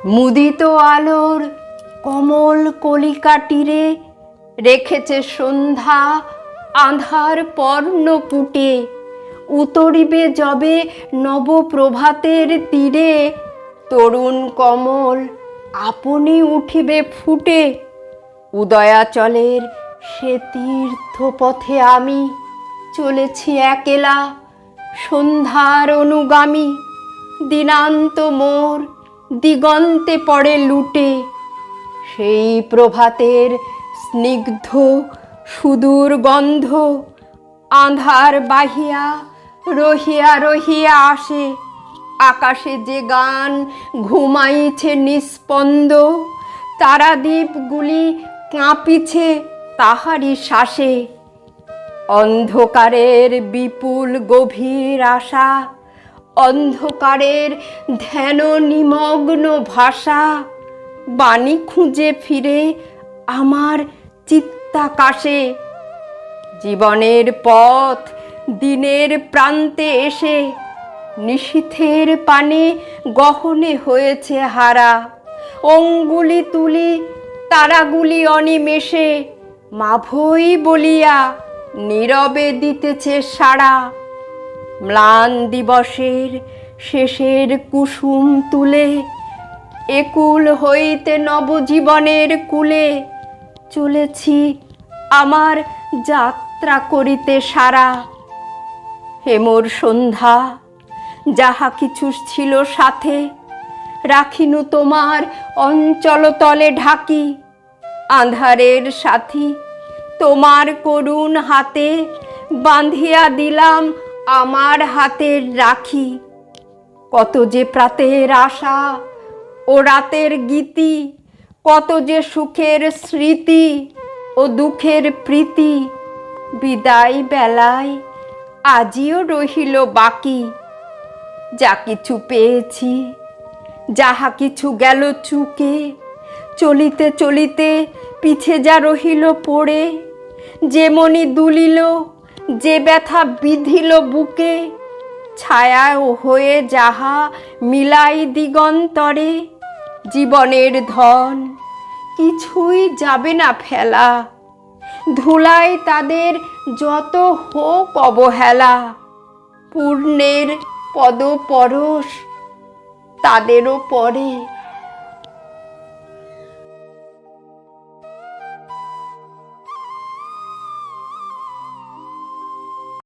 মুদিত আলোর কমল কলিকা তীরে রেখেছে সন্ধ্যা আঁধার পর্ণপুটে। উতরিবে যবে নবপ্রভাতের তীরে, তরুণ কমল আপনি উঠিবে ফুটে। উদয়াচলের সে তীর্থপথে আমি চলেছি একলা, সন্ধ্যার অনুগামী। দিনান্ত মোর দিগন্তে পড়ে লুটে, সেই প্রভাতের স্নিগ্ধ সুদূর গন্ধ আঁধার বাহিয়া রহিয়া রহিয়া আসে। আকাশে যে গান ঘুমাইছে নিস্পন্দ, তারাদ্বীপগুলি কাঁপিছে তাহারি শ্বাসে। অন্ধকারের বিপুল গভীর আশা, অন্ধকারের ধ্যান নিমগ্ন ভাষা, বাণী খুঁজে ফিরে আমার চিত্তাকাশে। জীবনের পথ দিনের প্রান্তে এসে নিশীথের পানে গহনে হয়েছে হারা। অঙ্গুলি তুলি তারাগুলি অনিমেষে মাভৈ বলিয়া নীরবে দিতেছে সাড়া। ম্লান দিবসের শেষের কুসুম তুলে একুল হইতে নবজীবনের কূলে চলেছি আমার যাত্রা করিতে সারা। হেমর সন্ধ্যা যাহা কিছু ছিল সাথে, রাখিনু তোমার অঞ্চলতলে ঢাকি। আঁধারের সাথী তোমার করুণ হাতে বাঁধিয়া দিলাম আমার হাতের রাখি। কত যে প্রাতের আশা ও রাতের গীতি, কত যে সুখের স্মৃতি ও দুঃখের প্রীতি, বিদায় বেলায় আজিও রহিল বাকি। যা কিছু পেয়েছি, যাহা কিছু গেল চুকে, চলিতে চলিতে পিছে যা রহিল পড়ে। যে মনি দুলিল, যে ব্যথা বিধিল বুকে, ছায়া হয়ে যাহা মিলাই দিগন্তরে। জীবনের ধন কিছুই যাবে না ফেলা, ধুলায় তাদের যত হোক অবহেলা। পূর্ণের পদপরশ তাদেরও পরে